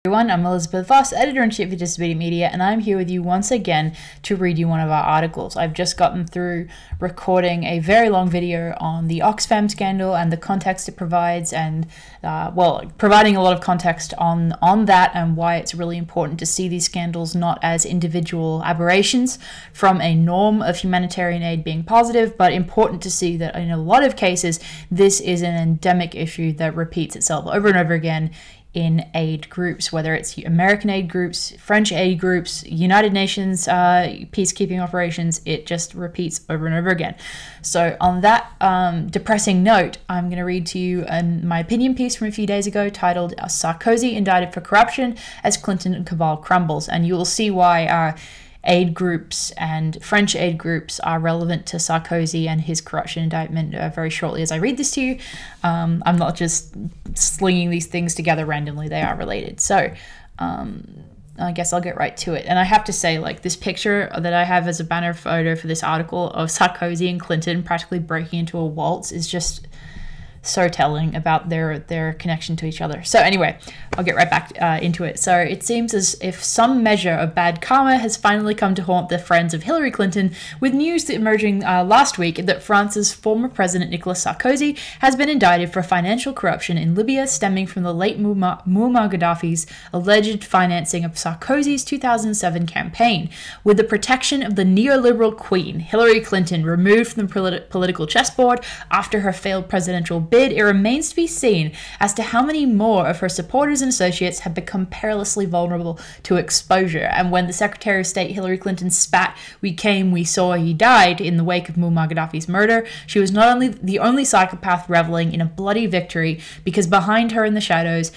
Everyone, I'm Elizabeth Voss, Editor-in-Chief of Disobedient Media, and I'm here with you once again to read you one of our articles. I've just gotten through recording a very long video on the Oxfam scandal and the context it provides, and providing a lot of context on that and why it's really important to see these scandals not as individual aberrations from a norm of humanitarian aid being positive, but important to see that in a lot of cases this is an endemic issue that repeats itself over and over again in aid groups, whether it's American aid groups, French aid groups, United Nations peacekeeping operations. It just repeats over and over again. So on that depressing note, I'm going to read to you my opinion piece from a few days ago titled Sarkozy Indicted for Corruption as Clinton and Cabal Crumbles, and you will see why aid groups and French aid groups are relevant to Sarkozy and his corruption indictment very shortly as I read this to you. I'm not just slinging these things together randomly, they are related. So I guess I'll get right to it. And I have to say, like, this picture that I have as a banner photo for this article of Sarkozy and Clinton practically breaking into a waltz is just so telling about their connection to each other. So anyway, I'll get right back into it. So it seems as if some measure of bad karma has finally come to haunt the friends of Hillary Clinton, with news emerging last week that France's former president Nicolas Sarkozy has been indicted for financial corruption in Libya stemming from the late Muammar Gaddafi's alleged financing of Sarkozy's 2007 campaign. With the protection of the neoliberal queen, Hillary Clinton, removed from the political chessboard after her failed presidential bid, it remains to be seen as to how many more of her supporters and associates have become perilously vulnerable to exposure. And when the Secretary of State Hillary Clinton spat "We came, we saw, he died" in the wake of Muammar Gaddafi's murder, she was not only the only psychopath reveling in a bloody victory, because behind her in the shadows,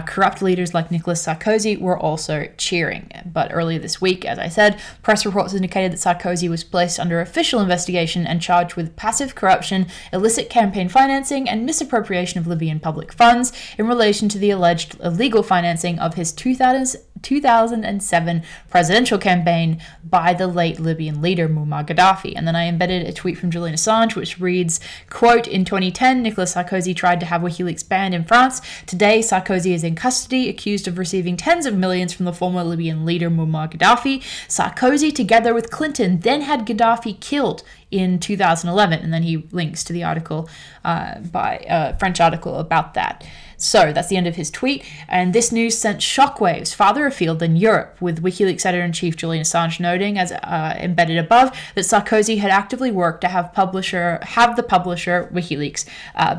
corrupt leaders like Nicolas Sarkozy were also cheering. But earlier this week, as I said, press reports indicated that Sarkozy was placed under official investigation and charged with passive corruption, illicit campaign financing, and misappropriation of Libyan public funds in relation to the alleged illegal financing of his 2007 presidential campaign by the late Libyan leader Muammar Gaddafi. And then I embedded a tweet from Julian Assange which reads, quote, "In 2010, Nicolas Sarkozy tried to have WikiLeaks banned in France. Today, Sarkozy is in custody, accused of receiving tens of millions from the former Libyan leader Muammar Gaddafi. Sarkozy, together with Clinton, then had Gaddafi killed in 2011, and then he links to the article by a French article about that. So that's the end of his tweet, and this news sent shockwaves farther afield than Europe, with WikiLeaks editor-in-chief Julian Assange noting, as embedded above, that Sarkozy had actively worked to have the publisher WikiLeaks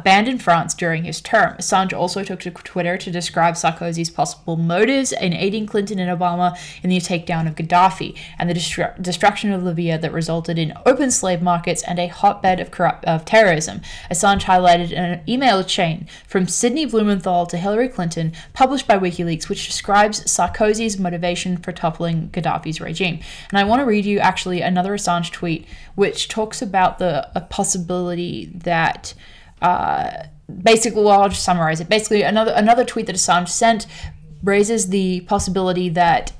banned in France during his term. Assange also took to Twitter to describe Sarkozy's possible motives in aiding Clinton and Obama in the takedown of Gaddafi and the destruction of Libya that resulted in open slave markets and a hotbed of terrorism. Assange highlighted an email chain from Sidney Blumenthal to Hillary Clinton, published by WikiLeaks, which describes Sarkozy's motivation for toppling Gaddafi's regime. And I want to read you actually another Assange tweet, which talks about a possibility that basically, well, I'll just summarize it. Basically, another tweet that Assange sent raises the possibility that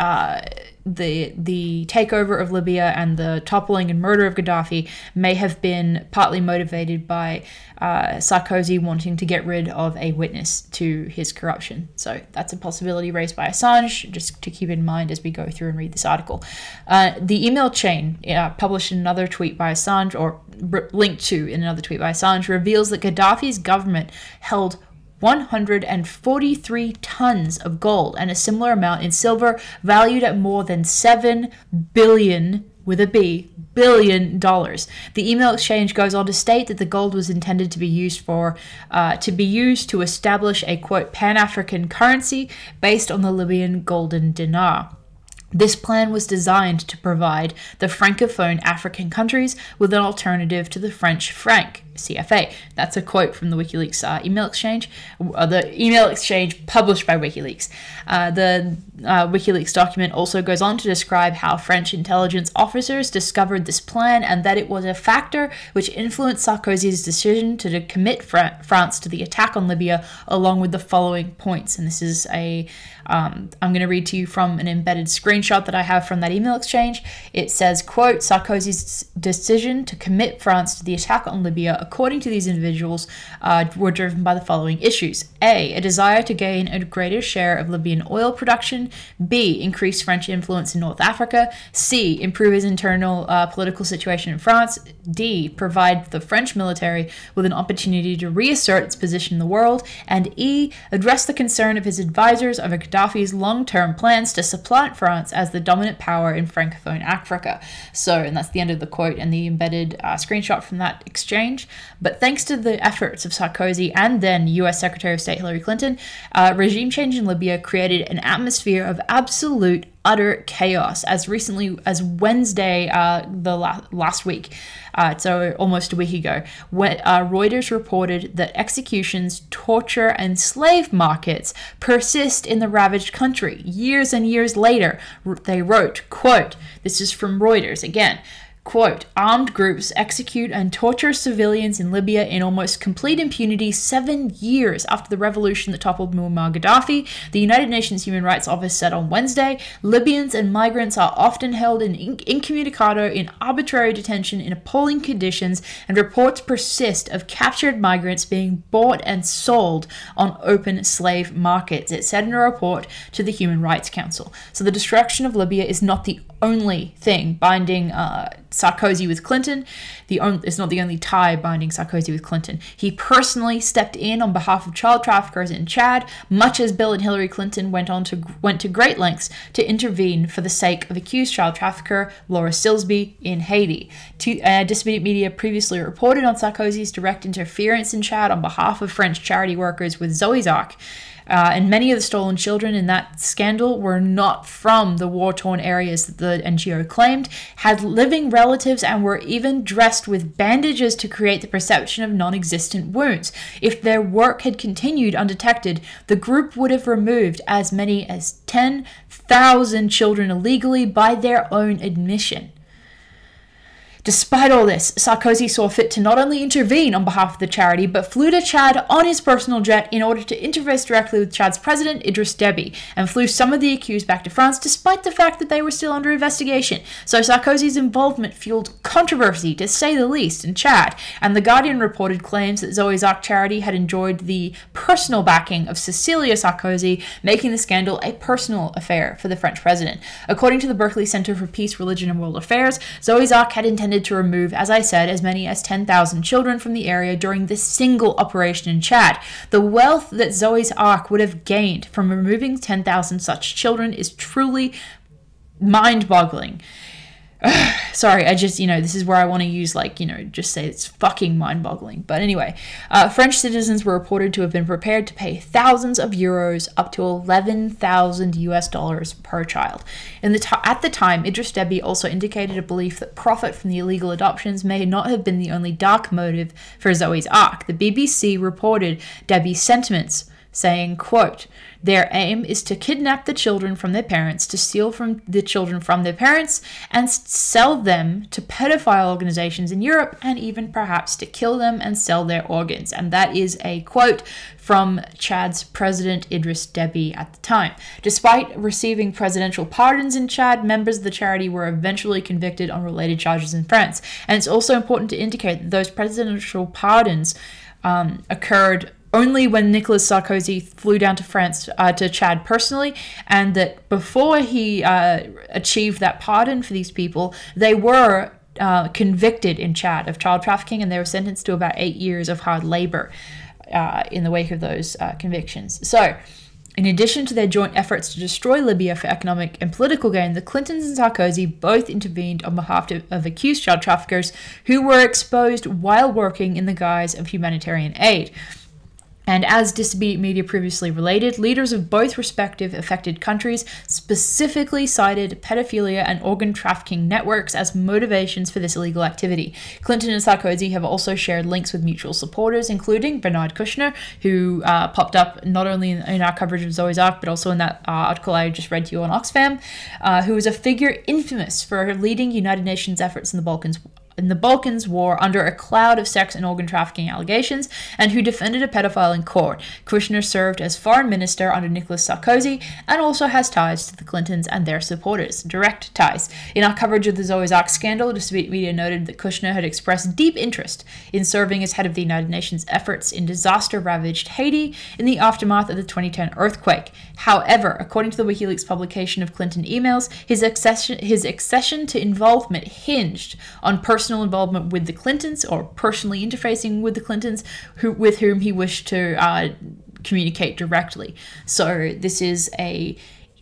the takeover of Libya and the toppling and murder of Gaddafi may have been partly motivated by Sarkozy wanting to get rid of a witness to his corruption. So that's a possibility raised by Assange, just to keep in mind as we go through and read this article. The email chain published in another tweet by Assange, or linked to in another tweet by Assange, reveals that Gaddafi's government held 143 tons of gold and a similar amount in silver, valued at more than $7 billion, with a B, billion dollars. The email exchange goes on to state that the gold was intended to be used to establish a, quote, Pan-African currency based on the Libyan golden dinar. This plan was designed to provide the Francophone African countries with an alternative to the French franc, CFA. That's a quote from the WikiLeaks email exchange, the email exchange published by WikiLeaks. The WikiLeaks document also goes on to describe how French intelligence officers discovered this plan and that it was a factor which influenced Sarkozy's decision to commit France to the attack on Libya, along with the following points. And this is I'm going to read to you from an embedded screenshot that I have from that email exchange. It says, quote, Sarkozy's decision to commit France to the attack on Libya according to these individuals, were driven by the following issues. A desire to gain a greater share of Libyan oil production. B, increase French influence in North Africa. C, improve his internal political situation in France. D, provide the French military with an opportunity to reassert its position in the world. And E, address the concern of his advisors over Gaddafi's long-term plans to supplant France as the dominant power in Francophone Africa. So, and that's the end of the quote and the embedded screenshot from that exchange. But thanks to the efforts of Sarkozy and then US Secretary of State Hillary Clinton, regime change in Libya created an atmosphere of absolute utter chaos as recently as Wednesday, last week, so almost a week ago, when Reuters reported that executions, torture, and slave markets persist in the ravaged country. Years and years later, they wrote, quote, this is from Reuters again, quote, armed groups execute and torture civilians in Libya in almost complete impunity 7 years after the revolution that toppled Muammar Gaddafi. The United Nations Human Rights Office said on Wednesday, Libyans and migrants are often held incommunicado in arbitrary detention in appalling conditions, and reports persist of captured migrants being bought and sold on open slave markets, it said in a report to the Human Rights Council. So the destruction of Libya is not the only thing binding Sarkozy with Clinton. It's not the only tie binding Sarkozy with Clinton. He personally stepped in on behalf of child traffickers in Chad, much as Bill and Hillary Clinton went to great lengths to intervene for the sake of accused child trafficker Laura Silsby in Haiti. Disability media previously reported on Sarkozy's direct interference in Chad on behalf of French charity workers with Zoes Ark. And many of the stolen children in that scandal were not from the war-torn areas that the NGO claimed, had living relatives, and were even dressed with bandages to create the perception of non-existent wounds. If their work had continued undetected, the group would have removed as many as 10,000 children illegally by their own admission. Despite all this, Sarkozy saw fit to not only intervene on behalf of the charity, but flew to Chad on his personal jet in order to interface directly with Chad's president, Idriss Déby, and flew some of the accused back to France despite the fact that they were still under investigation. So Sarkozy's involvement fueled controversy, to say the least, in Chad, and The Guardian reported claims that Zoes Ark charity had enjoyed the personal backing of Cecilia Sarkozy, making the scandal a personal affair for the French president. According to the Berkeley Center for Peace, Religion and World Affairs, Zoes Ark had intended to remove, as I said, as many as 10,000 children from the area during this single operation in Chad. The wealth that Zoes Ark would have gained from removing 10,000 such children is truly mind-boggling. Sorry, I just, this is where I want to use, just say it's fucking mind-boggling. But anyway, French citizens were reported to have been prepared to pay thousands of euros, up to $11,000 per child. At the time, Idriss Déby also indicated a belief that profit from the illegal adoptions may not have been the only dark motive for Zoes Ark. The BBC reported Déby's sentiments, saying, quote, their aim is to kidnap the children from their parents, to steal from the children from their parents, and sell them to pedophile organizations in Europe, and even perhaps to kill them and sell their organs. And that is a quote from Chad's president, Idriss Déby, at the time. Despite receiving presidential pardons in Chad, members of the charity were eventually convicted on related charges in France. And it's also important to indicate that those presidential pardons occurred only when Nicolas Sarkozy flew down to France, to Chad personally, and that before he achieved that pardon for these people, they were convicted in Chad of child trafficking, and they were sentenced to about 8 years of hard labor in the wake of those convictions. So, in addition to their joint efforts to destroy Libya for economic and political gain, the Clintons and Sarkozy both intervened on behalf of accused child traffickers who were exposed while working in the guise of humanitarian aid. And as Disability Media previously related, leaders of both respective affected countries specifically cited pedophilia and organ trafficking networks as motivations for this illegal activity. Clinton and Sarkozy have also shared links with mutual supporters, including Bernard Kushner, who popped up not only in our coverage of Zoes Ark, but also in that article I just read to you on Oxfam, who is a figure infamous for her leading United Nations efforts in the Balkans in the Balkans War under a cloud of sex and organ trafficking allegations, and who defended a pedophile in court. Kushner served as foreign minister under Nicolas Sarkozy and also has ties to the Clintons and their supporters. Direct ties. In our coverage of the Zoes Ark scandal, Distributed Media noted that Kushner had expressed deep interest in serving as head of the United Nations efforts in disaster-ravaged Haiti in the aftermath of the 2010 earthquake. However, according to the WikiLeaks publication of Clinton emails, his accession to involvement hinged on personal involvement with the Clintons, or personally interfacing with the Clintons, with whom he wished to communicate directly. So this is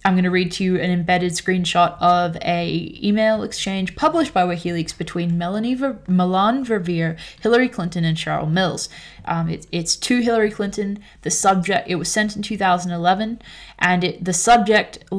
I'm going to read to you an embedded screenshot of a email exchange published by WikiLeaks between Milan Verveer, Hillary Clinton, and Cheryl Mills. It's to Hillary Clinton. It was sent in 2011, and the subject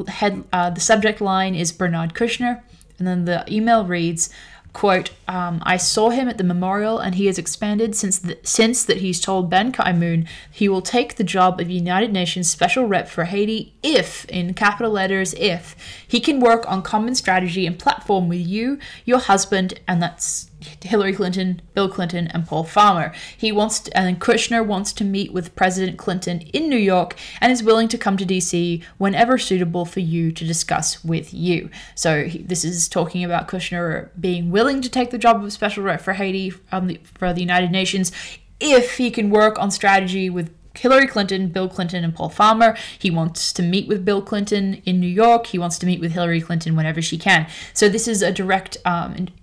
line is Bernard Kushner, and then the email reads, quote, I saw him at the memorial and he has expanded since that he's told Ban Ki-moon he will take the job of United Nations Special Rep for Haiti if, in capital letters, if, he can work on common strategy and platform with you, your husband, and that's Hillary Clinton, Bill Clinton, and Paul Farmer. And Kushner wants to meet with President Clinton in New York and is willing to come to DC whenever suitable for you to discuss with you. So this is talking about Kushner being willing to take the job of Special Rep for Haiti for the United Nations if he can work on strategy with Hillary Clinton, Bill Clinton, and Paul Farmer. He wants to meet with Bill Clinton in New York. He wants to meet with Hillary Clinton whenever she can. So this is a direct,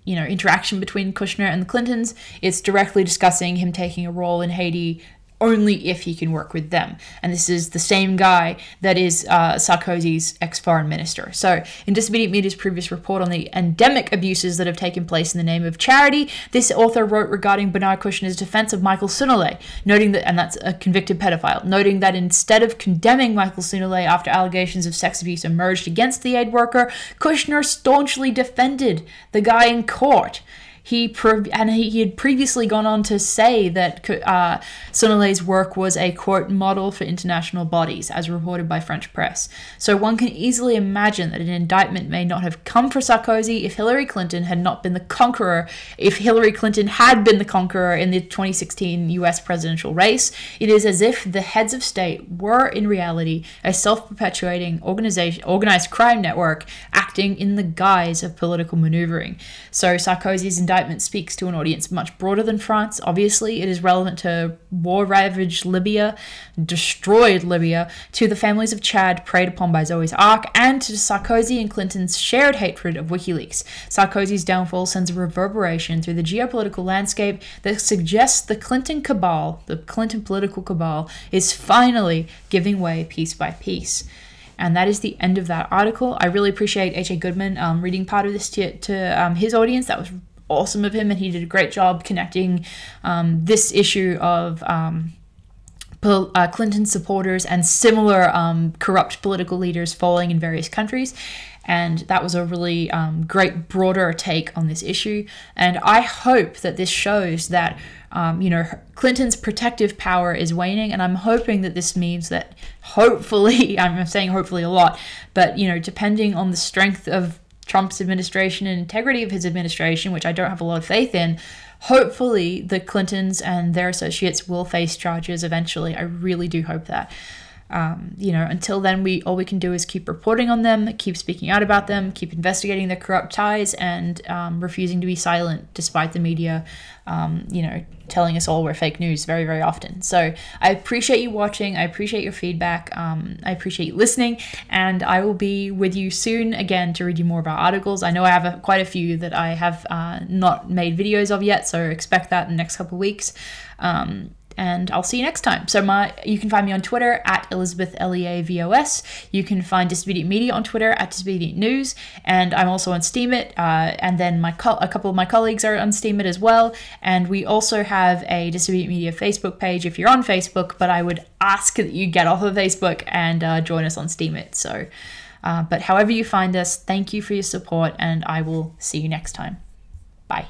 interaction between Kushner and the Clintons. It's directly discussing him taking a role in Haiti only if he can work with them. And this is the same guy that is Sarkozy's ex-foreign minister. So in Disobedient Media's previous report on the endemic abuses that have taken place in the name of charity, this author wrote regarding Bernard Kushner's defense of Michael Sounelé, noting that, and that's a convicted pedophile, noting that instead of condemning Michael Sounelé after allegations of sex abuse emerged against the aid worker, Kushner staunchly defended the guy in court. He had previously gone on to say that Sounellé's work was a, quote, model for international bodies, as reported by French press. So one can easily imagine that an indictment may not have come for Sarkozy if Hillary Clinton had not been the conqueror. If Hillary Clinton had been the conqueror in the 2016 US presidential race, it is as if the heads of state were in reality a self-perpetuating organized crime network acting in the guise of political maneuvering. So Sarkozy's indictment speaks to an audience much broader than France. Obviously, it is relevant to war-ravaged Libya, destroyed Libya, to the families of Chad preyed upon by Zoes Ark, and to Sarkozy and Clinton's shared hatred of WikiLeaks. Sarkozy's downfall sends a reverberation through the geopolitical landscape that suggests the Clinton cabal, the Clinton political cabal, is finally giving way piece by piece. And that is the end of that article. I really appreciate H.A. Goodman reading part of this to his audience. That was awesome of him, and he did a great job connecting this issue of Clinton supporters and similar corrupt political leaders falling in various countries. And that was a really great, broader take on this issue. And I hope that this shows that, Clinton's protective power is waning. And I'm hoping that this means that hopefully, I'm saying hopefully a lot, but, depending on the strength of Trump's administration and integrity of his administration, which I don't have a lot of faith in, hopefully the Clintons and their associates will face charges eventually. I really do hope that. Until then, all we can do is keep reporting on them, keep speaking out about them, keep investigating their corrupt ties, and refusing to be silent despite the media, telling us all we're fake news very, very often. So I appreciate you watching. I appreciate your feedback. I appreciate you listening, and I will be with you soon again to read you more about articles. I know I have quite a few that I have not made videos of yet, so expect that in the next couple of weeks. And I'll see you next time. So you can find me on Twitter at ElizabethLeaVOS. You can find Disobedient Media on Twitter at Disobedient News, and I'm also on Steemit. And then a couple of my colleagues are on Steemit as well. And we also have a Disobedient Media Facebook page if you're on Facebook. But I would ask that you get off of Facebook and join us on Steemit. So, but however you find us, thank you for your support, and I will see you next time. Bye.